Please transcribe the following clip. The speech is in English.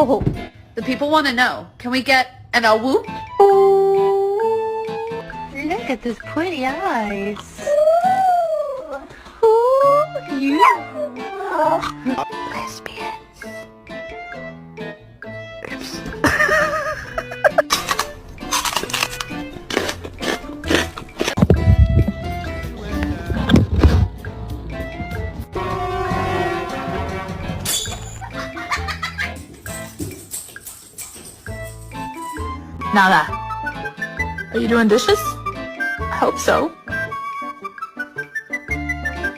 Oh. The people want to know. Can we get an a whoop? Look at those pretty eyes. Ooh, you. Lesbians. Oops. Nala, are you doing dishes? I hope so.